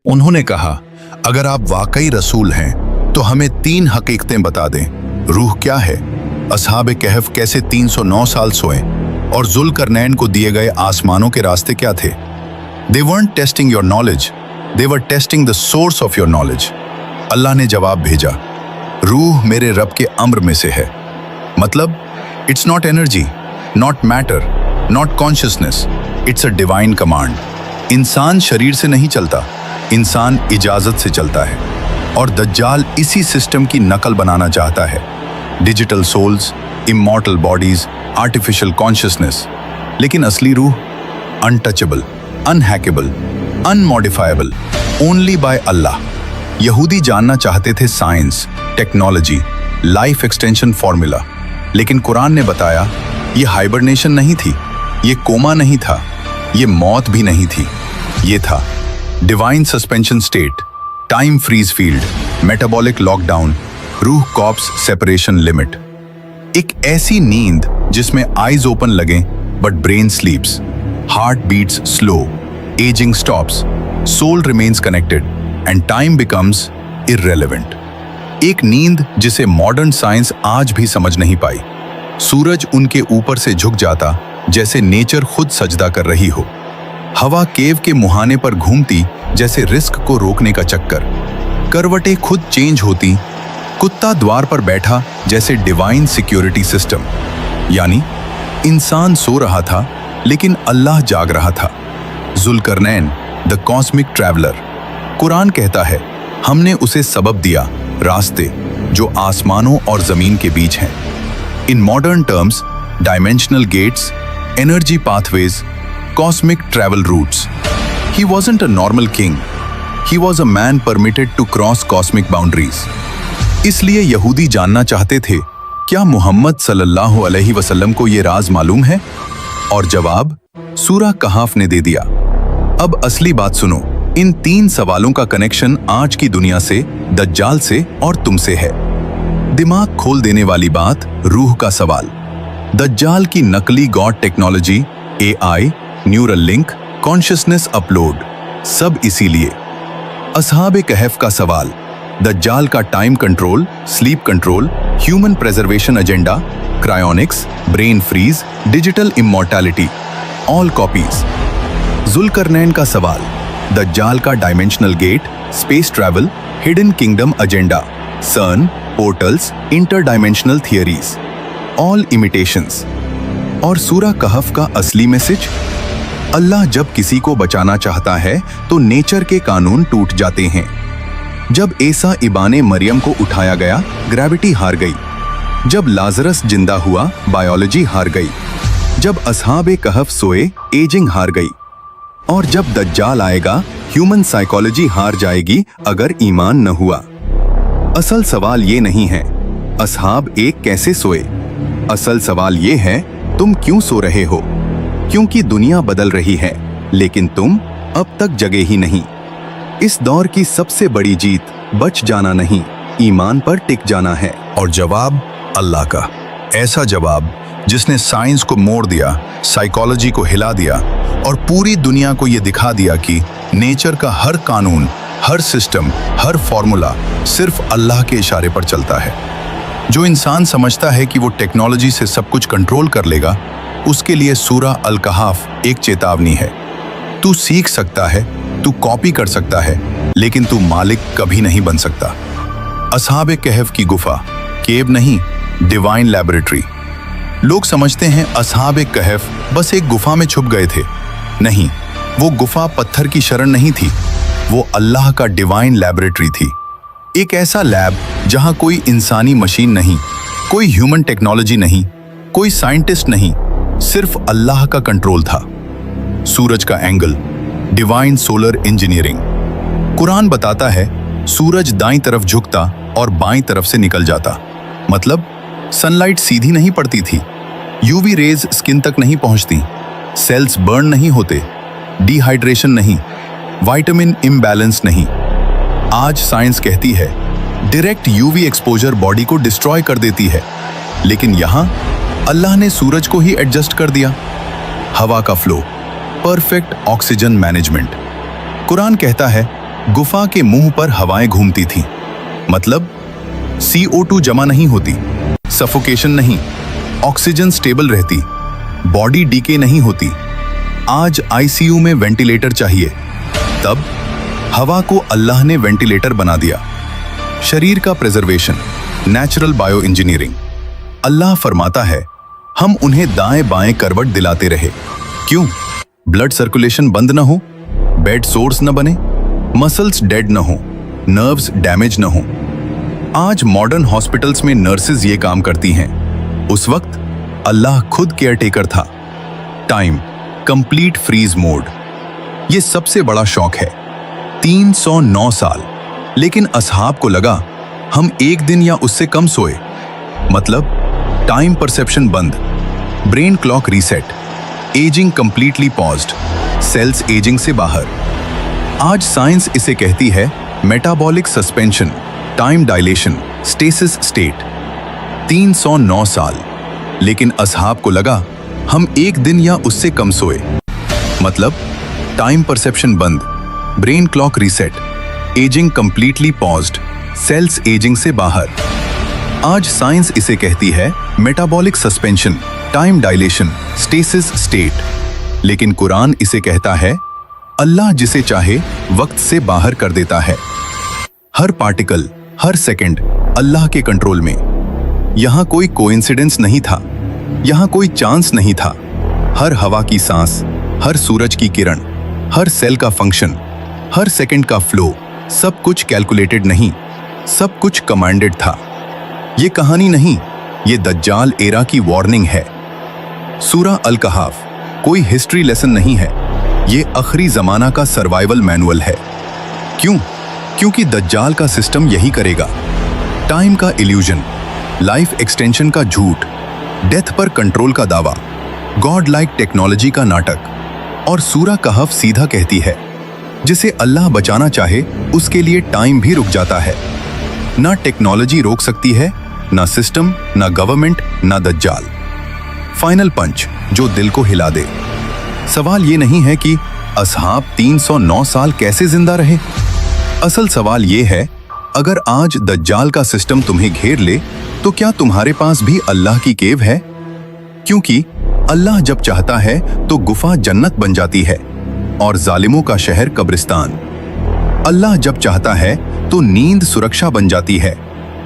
उन्होंने कहा, अगर आप वाकई रसूल हैं तो हमें 3 हकीकतें बता दें। रूह क्या है, असहाब कहफ कैसे 309 साल सोए, और जुल्करनैन को दिए गए आसमानों के रास्ते क्या थे। They weren't testing your knowledge, they were testing the source of your knowledge। अल्लाह ने जवाब भेजा, रूह मेरे रब के अम्र में से है। मतलब it's not energy, not matter, not consciousness, it's a divine command. इंसान शरीर से नहीं चलता, इंसान इजाजत से चलता है। और दज्जाल इसी सिस्टम की नकल बनाना चाहता है। Digital souls, immortal bodies, artificial consciousness. लेकिन असली रूह untouchable, unhackable, unmodifiable, only by Allah. यहूदी जानना चाहते थे science, technology, life extension formula, लेकिन कुरान ने बताया ये हाइबरनेशन नहीं थी, ये कोमा नहीं था, ये मौत भी नहीं थी, ये था divine suspension state, time freeze field, metabolic lockdown, रूह कॉर्प्स सेपरेशन लिमिट। एक ऐसी नींद जिसमें आईज ओपन लगें but brain sleeps, heart beats slow, ageing stops, soul remains connected and time becomes irrelevant. एक नींद जिसे मॉडर्न साइंस आज भी समझ नहीं पाई। सूरज उनके ऊपर से झुक जाता जैसे नेचर खुद सजदा कर रही हो। हवा केव के मुहाने पर घूमती जैसे रिस्क को रोकने का चक्कर। करवटें खुद चेंज होती, कुत्ता द्वार पर बैठा जैसे डिवाइन सिक्योरिटी सिस्टम। यानी इंसान सो रहा था लेकिन अल्लाह जाग रहा था। Zulqarnain the cosmic traveller. Quran कहता है हमने उसे सबब दिया, रास्ते जो आसमानों और जमीन के बीच हैं। In modern terms, dimensional gates, energy pathways, cosmic travel routes. He wasn't a normal king. He was a man permitted to cross cosmic boundaries. इसलिए यहूदी जानना चाहते थे, क्या मोहम्मद सल्लल्लाहु अलैहि वसल्लम को ये राज मालूम है? और जवाब सूरह कहाफ ने दे दिया। अब असली बात सुनो, इन 3 सवालों का कनेक्शन आज की दुनिया से, दज्जाल से और तुमसे है। दिमाग खोल देने वाली बात, रूह का सवाल। दज्जाल की नकली god technology, AI, neural link, consciousness upload, सब इसीलिए। असहाब कहफ का सवाल, दज्जाल का time control, sleep control, human preservation agenda, cryonics, brain freeze, digital immortality, all copies. जुल्करनैन का सवाल, दज्जाल का dimensional gate, space travel, hidden kingdom agenda, CERN, portals, inter dimensional theories, all imitations. और सूरह कहफ का असली मैसेज, अल्लाह जब किसी को बचाना चाहता है तो नेचर के कानून टूट जाते हैं। जब ईसा इबाने मरियम को उठाया गया, ग्रेविटी हार गई। जब लाजरस जिंदा हुआ, बायोलॉजी हार गई। जब असहाबे कहफ सोए, एजिंग हार गई। और जब दज्जाल आएगा, ह्यूमन साइकोलॉजी हार जाएगी अगर ईमान न हुआ। असल सवाल ये नहीं है असहाब एक कैसे सोए, असल सवाल ये है तुम क्यों सो रहे हो। क्योंकि दुनिया बदल रही है लेकिन तुम अब तक जगे ही नहीं। इस दौर की सबसे बड़ी जीत बच जाना नहीं, ईमान पर टिक जाना है। और जवाब अल्लाह का, ऐसा जवाब जिसने साइंस को मोड़ दिया, साइकोलॉजी को हिला दिया और पूरी दुनिया को यह दिखा दिया कि नेचर का हर कानून, हर सिस्टम, हर फॉर्मूला सिर्फ अल्लाह के इशारे पर चलता है। जो इंसान समझता है कि वो टेक्नोलॉजी से सब कुछ कंट्रोल कर लेगा, उसके लिए सूरह अल कहाफ एक चेतावनी है। तू सीख सकता है, तू कॉपी कर सकता है, लेकिन तू मालिक कभी नहीं बन सकता। असहाबे कहफ की गुफा, केव नहीं, डिवाइन लैबोरेटरी। लोग समझते हैं असहाबे कहफ बस एक गुफा में छुप गए थे। नहीं, वो गुफा पत्थर की शरण नहीं थी, वो अल्लाह का डिवाइन लैबोरेटरी थी। एक ऐसा लैब जहां कोई इंसानी मशीन नहीं, कोई ह्यूमन टेक्नोलॉजी नहीं, कोई साइंटिस्ट नहीं, सिर्फ अल्लाह का कंट्रोल था। सूरज का angle, divine solar engineering. Quran बताता है सूरज दाईं तरफ झुकता और बाईं तरफ से निकल जाता। मतलब सनलाइट सीधी नहीं पड़ती थी, यूवी रेज स्किन तक नहीं पहुंचती, सेल्स बर्न नहीं होते, डिहाइड्रेशन नहीं, विटामिन इम्बैलेंस नहीं। आज साइंस कहती है डायरेक्ट यूवी एक्सपोजर बॉडी को डिस्ट्रॉय कर देती है, लेकिन यहां अल्लाह ने सूरज को ही एडजस्ट कर दिया। हवा का flow, perfect oxygen management. Quran कहता है गुफा के मुंह पर हवाएं घूमती थीं, मतलब CO2 जमा नहीं होती, सफोकेशन नहीं, ऑक्सीजन स्टेबल रहती, बॉडी डीके नहीं होती। आज ICU में वेंटिलेटर चाहिए, तब हवा को अल्लाह ने वेंटिलेटर बना दिया। शरीर का प्रिजर्वेशन, नेचुरल बायो इंजीनियरिंग। अल्लाह फरमाता है, हम उन्हें दाएं बाएं करवट दिलाते रहे। क्यों? ब्लड सर्कुलेशन बंद न हो, बेड सोर्स न बने, मसल्स डेड न हो, नर्व्स डैमेज न हो। आज मॉडर्न हॉस्पिटल्स में नर्सेज ये काम करती हैं। उस वक्त अल्लाह खुद केयरटेकर था। Time, complete freeze mode. ये सबसे बड़ा शौक है। 309 साल, लेकिन असहाब को लगा हम एक दिन या उससे कम सोए। मतलब टाइम परसेप्शन बंद, brain clock reset, ageing completely paused, cells ageing से बाहर। आज साइंस इसे कहती है metabolic suspension, time dilation, stasis state. 309 साल, लेकिन असहाब को लगा हम एक दिन या उससे कम सोए। मतलब टाइम परसेप्शन बंद, brain clock reset, ageing completely paused, cells ageing से बाहर। आज साइंस इसे कहती है metabolic suspension, time dilation, stasis state. लेकिन कुरान इसे कहता है अल्लाह जिसे चाहे वक्त से बाहर कर देता है। हर पार्टिकल, हर सेकंड अल्लाह के कंट्रोल में। यहां कोई कोइंसिडेंस नहीं था, यहां कोई चांस नहीं था। हर हवा की सांस, हर सूरज की किरण, हर सेल का फंक्शन, हर सेकंड का फ्लो, सब कुछ कैलकुलेटेड नहीं, सब कुछ कमांडेड था। ये कहानी नहीं, ये दज्जाल एरा की वार्निंग है। सूरह अल कहफ कोई हिस्ट्री लेसन नहीं है, ये आखिरी जमाना का सर्वाइवल मैनुअल है। क्यों? क्योंकि दज्जाल का सिस्टम यही करेगा। टाइम का इल्यूजन, लाइफ एक्सटेंशन का झूठ, डेथ पर कंट्रोल का दावा, गॉड लाइक टेक्नोलॉजी का नाटक। और सूरह कहफ सीधा कहती है जिसे अल्लाह बचाना चाहे उसके लिए टाइम भी रुक जाता है। ना टेक्नोलॉजी रोक सकती है, ना सिस्टम, ना गवर्नमेंट, ना दज्जाल। फाइनल पंच जो दिल को हिला दे। सवाल ये नहीं है कि असहाब 309 साल कैसे जिंदा रहे। असल सवाल ये है, अगर आज दज्जाल का सिस्टम तुम्हें घेर ले तो क्या तुम्हारे पास भी अल्लाह की केव है? क्योंकि अल्लाह जब चाहता है तो गुफा जन्नत बन जाती है और जालिमों का शहर कब्रिस्तान। अल्लाह जब चाहता है तो नींद सुरक्षा बन जाती है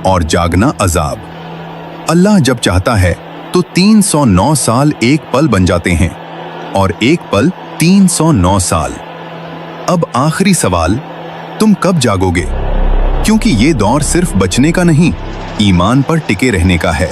और जागना अजाब। अल्लाह जब चाहता है तो 309 साल एक पल बन जाते हैं और एक पल 309 साल। अब आखिरी सवाल, तुम कब जागोगे? क्योंकि ये दौर सिर्फ बचने का नहीं, ईमान पर टिके रहने का है।